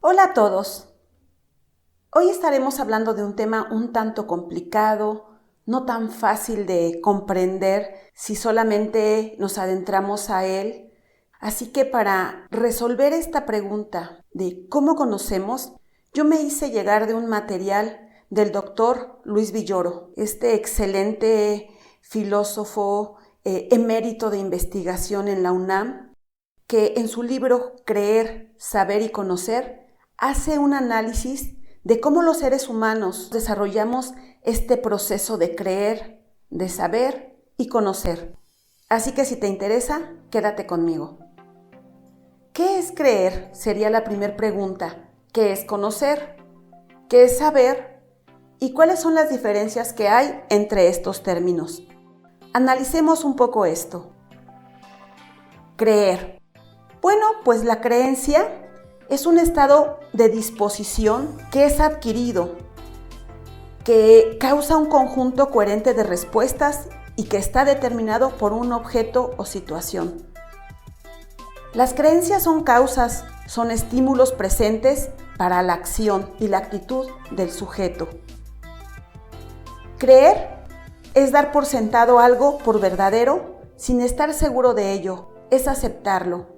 Hola a todos. Hoy estaremos hablando de un tema un tanto complicado, no tan fácil de comprender si solamente nos adentramos a él. Así que para resolver esta pregunta de cómo conocemos, yo me hice llegar de un material del doctor Luis Villoro, este excelente filósofo emérito de investigación en la UNAM, que en su libro Creer, Saber y Conocer hace un análisis de cómo los seres humanos desarrollamos este proceso de creer, de saber y conocer. Así que si te interesa, quédate conmigo. ¿Qué es creer? Sería la primera pregunta. ¿Qué es conocer? ¿Qué es saber? ¿Y cuáles son las diferencias que hay entre estos términos? Analicemos un poco esto. Creer. Bueno, pues la creencia es un estado de disposición que es adquirido, que causa un conjunto coherente de respuestas y que está determinado por un objeto o situación. Las creencias son causas, son estímulos presentes para la acción y la actitud del sujeto. Creer es dar por sentado algo por verdadero sin estar seguro de ello, es aceptarlo.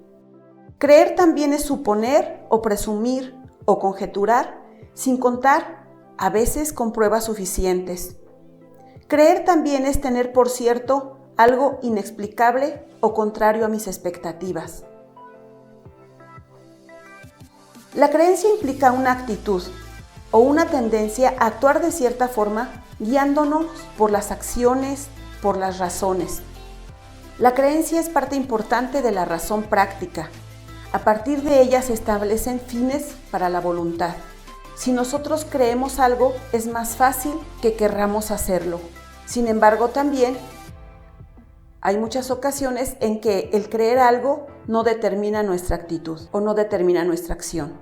Creer también es suponer o presumir o conjeturar sin contar, a veces con pruebas suficientes. Creer también es tener por cierto algo inexplicable o contrario a mis expectativas. La creencia implica una actitud o una tendencia a actuar de cierta forma guiándonos por las acciones, por las razones. La creencia es parte importante de la razón práctica. A partir de ella se establecen fines para la voluntad. Si nosotros creemos algo, es más fácil que querramos hacerlo. Sin embargo, también hay muchas ocasiones en que el creer algo no determina nuestra actitud o no determina nuestra acción.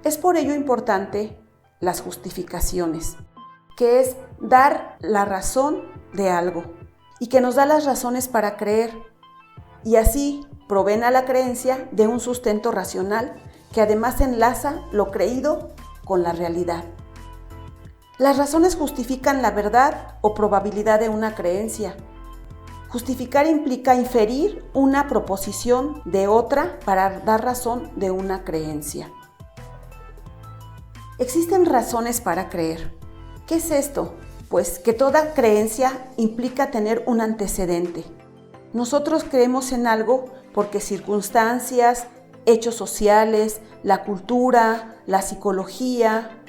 Es por ello importante las justificaciones, que es dar la razón de algo y que nos da las razones para creer. Y así proveen a la creencia de un sustento racional que además enlaza lo creído con la realidad. Las razones justifican la verdad o probabilidad de una creencia. Justificar implica inferir una proposición de otra para dar razón de una creencia. Existen razones para creer. ¿Qué es esto? Pues que toda creencia implica tener un antecedente. Nosotros creemos en algo porque circunstancias, hechos sociales, la cultura, la psicología,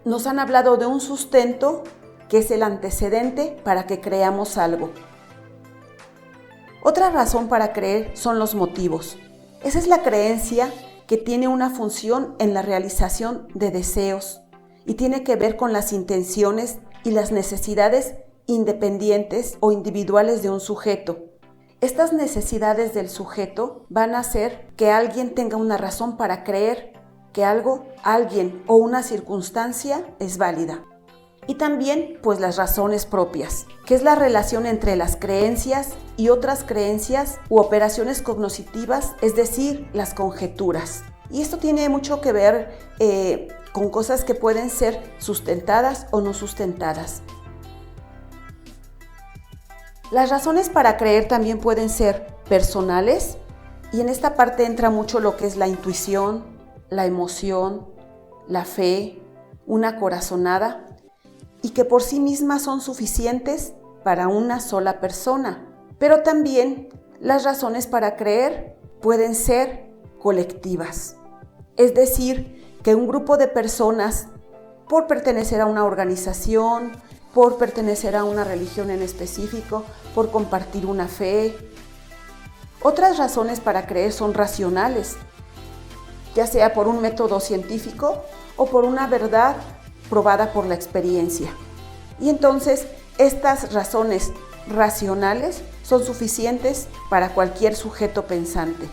nos han hablado de un sustento que es el antecedente para que creamos algo. Otra razón para creer son los motivos. Esa es la creencia que tiene una función en la realización de deseos y tiene que ver con las intenciones y las necesidades independientes o individuales de un sujeto. Estas necesidades del sujeto van a hacer que alguien tenga una razón para creer que algo, alguien o una circunstancia es válida. Y también, pues, las razones propias, que es la relación entre las creencias y otras creencias u operaciones cognitivas, es decir, las conjeturas. Y esto tiene mucho que ver con cosas que pueden ser sustentadas o no sustentadas. Las razones para creer también pueden ser personales y en esta parte entra mucho lo que es la intuición, la emoción, la fe, una corazonada y que por sí mismas son suficientes para una sola persona. Pero también las razones para creer pueden ser colectivas, es decir, que un grupo de personas, por pertenecer a una organización, por pertenecer a una religión en específico, por compartir una fe. Otras razones para creer son racionales, ya sea por un método científico o por una verdad probada por la experiencia. Y entonces, estas razones racionales son suficientes para cualquier sujeto pensante.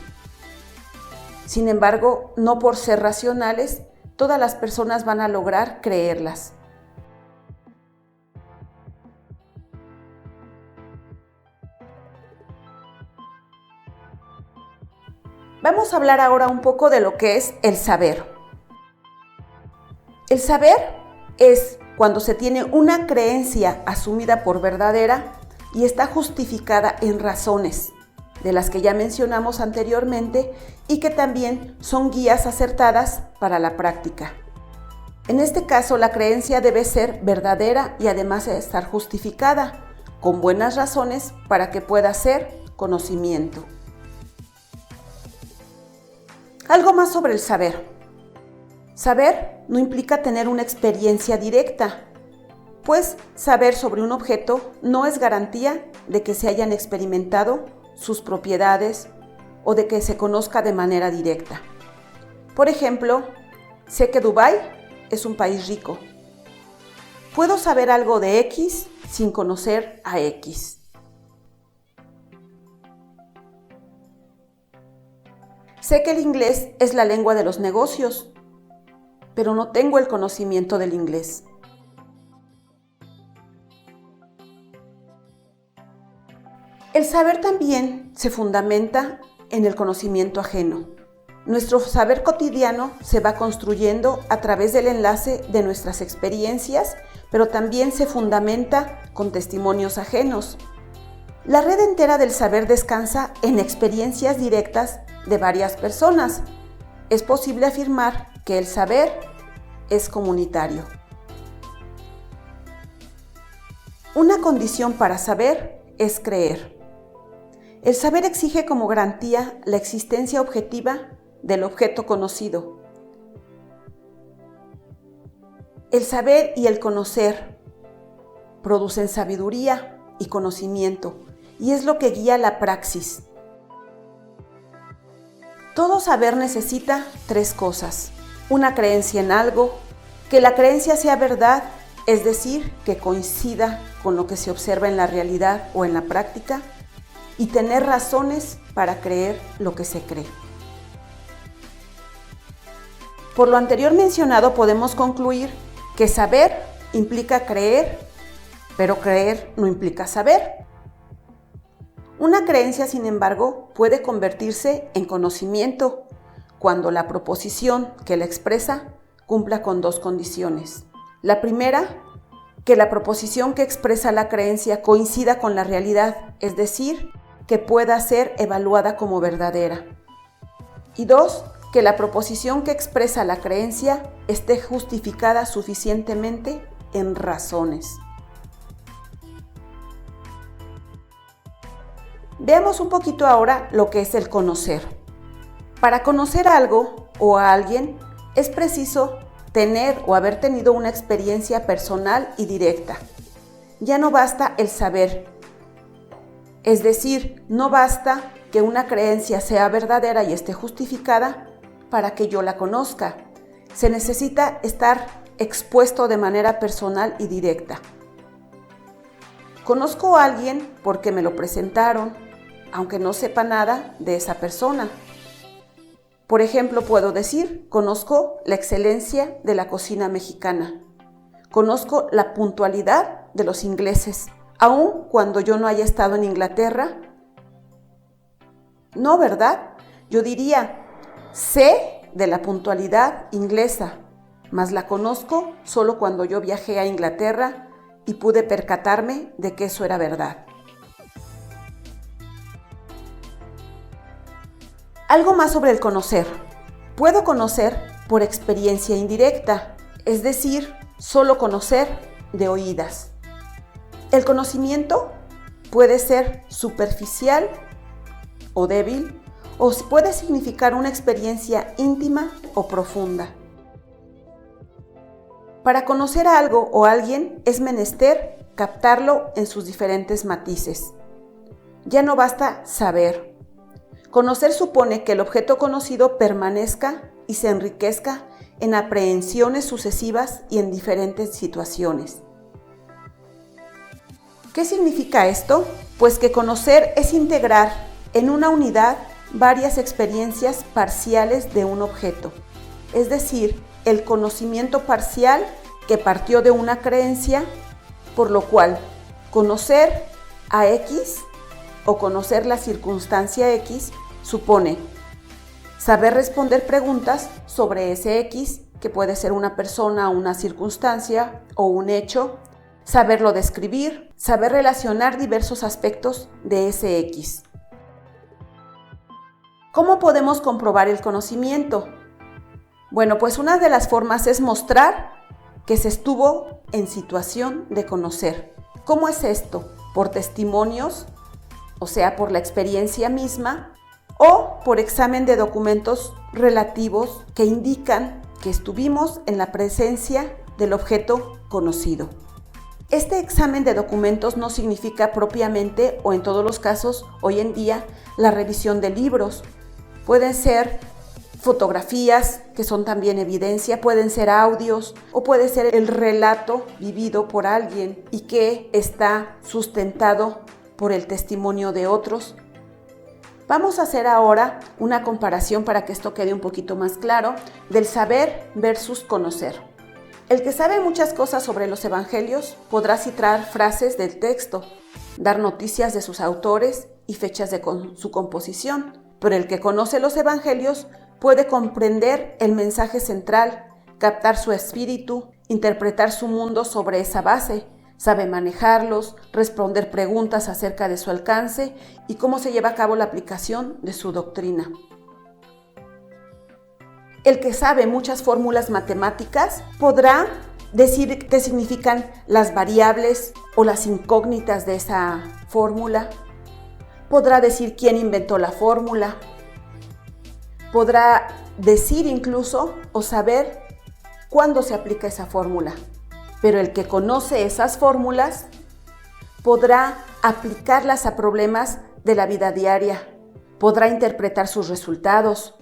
Sin embargo, no por ser racionales, todas las personas van a lograr creerlas. Vamos a hablar ahora un poco de lo que es el saber. El saber es cuando se tiene una creencia asumida por verdadera y está justificada en razones, de las que ya mencionamos anteriormente y que también son guías acertadas para la práctica. En este caso, la creencia debe ser verdadera y además estar justificada, con buenas razones para que pueda ser conocimiento. Algo más sobre el saber. Saber no implica tener una experiencia directa, pues saber sobre un objeto no es garantía de que se hayan experimentado sus propiedades o de que se conozca de manera directa. Por ejemplo, sé que Dubái es un país rico. Puedo saber algo de X sin conocer a X. Sé que el inglés es la lengua de los negocios, pero no tengo el conocimiento del inglés. El saber también se fundamenta en el conocimiento ajeno. Nuestro saber cotidiano se va construyendo a través del enlace de nuestras experiencias, pero también se fundamenta con testimonios ajenos. La red entera del saber descansa en experiencias directas de varias personas. Es posible afirmar que el saber es comunitario. Una condición para saber es creer. El saber exige como garantía la existencia objetiva del objeto conocido. El saber y el conocer producen sabiduría y conocimiento, y es lo que guía la praxis. Todo saber necesita tres cosas: una creencia en algo, que la creencia sea verdad, es decir, que coincida con lo que se observa en la realidad o en la práctica, y tener razones para creer lo que se cree. Por lo anterior mencionado, podemos concluir que saber implica creer, pero creer no implica saber. Una creencia, sin embargo, puede convertirse en conocimiento cuando la proposición que la expresa cumpla con dos condiciones. La primera, que la proposición que expresa la creencia coincida con la realidad, es decir, que pueda ser evaluada como verdadera. Y dos, que la proposición que expresa la creencia esté justificada suficientemente en razones. Veamos un poquito ahora lo que es el conocer. Para conocer algo o a alguien es preciso tener o haber tenido una experiencia personal y directa. Ya no basta el saber. Es decir, no basta que una creencia sea verdadera y esté justificada para que yo la conozca. Se necesita estar expuesto de manera personal y directa. Conozco a alguien porque me lo presentaron, aunque no sepa nada de esa persona. Por ejemplo, puedo decir, conozco la excelencia de la cocina mexicana. Conozco la puntualidad de los ingleses, aun cuando yo no haya estado en Inglaterra. No, ¿verdad? Yo diría, sé de la puntualidad inglesa, mas la conozco solo cuando yo viajé a Inglaterra y pude percatarme de que eso era verdad. Algo más sobre el conocer. Puedo conocer por experiencia indirecta, es decir, solo conocer de oídas. El conocimiento puede ser superficial o débil, o puede significar una experiencia íntima o profunda. Para conocer a algo o a alguien es menester captarlo en sus diferentes matices. Ya no basta saber. Conocer supone que el objeto conocido permanezca y se enriquezca en aprehensiones sucesivas y en diferentes situaciones. ¿Qué significa esto? Pues que conocer es integrar en una unidad varias experiencias parciales de un objeto, es decir, el conocimiento parcial que partió de una creencia, por lo cual conocer a X o conocer la circunstancia X supone saber responder preguntas sobre ese X que puede ser una persona, una circunstancia o un hecho, saberlo describir, saber relacionar diversos aspectos de ese X. ¿Cómo podemos comprobar el conocimiento? Bueno, pues una de las formas es mostrar que se estuvo en situación de conocer. ¿Cómo es esto? Por testimonios, o sea, por la experiencia misma, o por examen de documentos relativos que indican que estuvimos en la presencia del objeto conocido. Este examen de documentos no significa propiamente, o en todos los casos, hoy en día, la revisión de libros. Pueden ser fotografías, que son también evidencia, pueden ser audios o puede ser el relato vivido por alguien y que está sustentado por el testimonio de otros. Vamos a hacer ahora una comparación para que esto quede un poquito más claro del saber versus conocer. El que sabe muchas cosas sobre los evangelios podrá citar frases del texto, dar noticias de sus autores y fechas de su composición, pero el que conoce los evangelios puede comprender el mensaje central, captar su espíritu, interpretar su mundo sobre esa base, sabe manejarlos, responder preguntas acerca de su alcance y cómo se lleva a cabo la aplicación de su doctrina. El que sabe muchas fórmulas matemáticas podrá decir qué significan las variables o las incógnitas de esa fórmula, podrá decir quién inventó la fórmula, podrá decir incluso o saber cuándo se aplica esa fórmula. Pero el que conoce esas fórmulas podrá aplicarlas a problemas de la vida diaria, podrá interpretar sus resultados,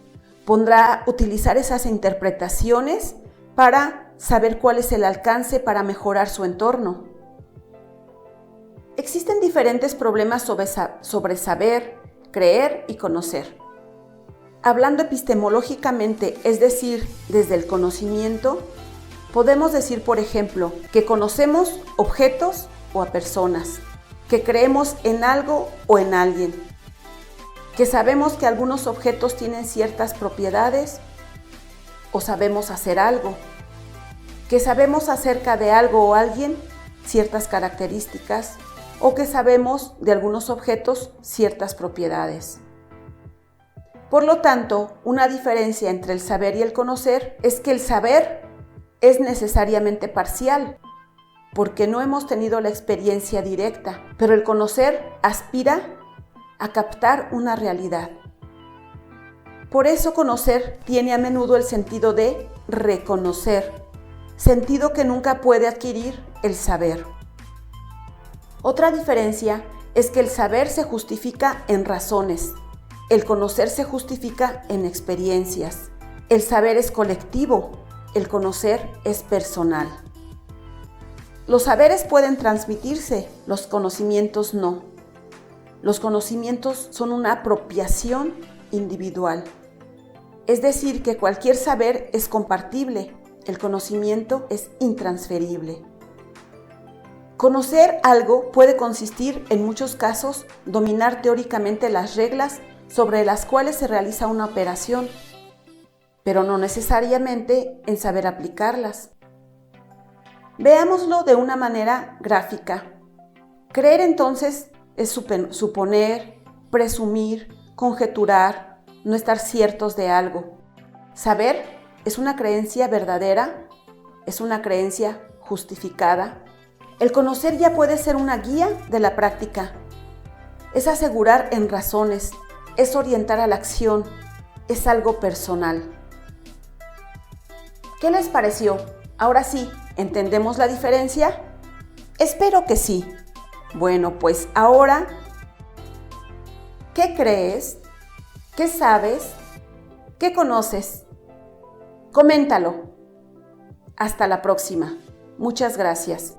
podrá utilizar esas interpretaciones para saber cuál es el alcance para mejorar su entorno. Existen diferentes problemas sobre saber, creer y conocer. Hablando epistemológicamente, es decir, desde el conocimiento, podemos decir, por ejemplo, que conocemos objetos o a personas, que creemos en algo o en alguien, que sabemos que algunos objetos tienen ciertas propiedades o sabemos hacer algo, que sabemos acerca de algo o alguien ciertas características o que sabemos de algunos objetos ciertas propiedades. Por lo tanto, una diferencia entre el saber y el conocer es que el saber es necesariamente parcial, porque no hemos tenido la experiencia directa, pero el conocer aspira a captar una realidad. Por eso conocer tiene a menudo el sentido de reconocer, sentido que nunca puede adquirir el saber. Otra diferencia es que el saber se justifica en razones, el conocer se justifica en experiencias. El saber es colectivo, el conocer es personal. Los saberes pueden transmitirse, los conocimientos no. Los conocimientos son una apropiación individual. Es decir, que cualquier saber es compartible, el conocimiento es intransferible. Conocer algo puede consistir, en muchos casos, dominar teóricamente las reglas sobre las cuales se realiza una operación, pero no necesariamente en saber aplicarlas. Veámoslo de una manera gráfica. Creer entonces es suponer, presumir, conjeturar, no estar ciertos de algo. Saber es una creencia verdadera, es una creencia justificada. El conocer ya puede ser una guía de la práctica. Es asegurar en razones, es orientar a la acción, es algo personal. ¿Qué les pareció? Ahora sí, ¿entendemos la diferencia? Espero que sí. Bueno, pues ahora, ¿qué crees? ¿Qué sabes? ¿Qué conoces? Coméntalo. Hasta la próxima. Muchas gracias.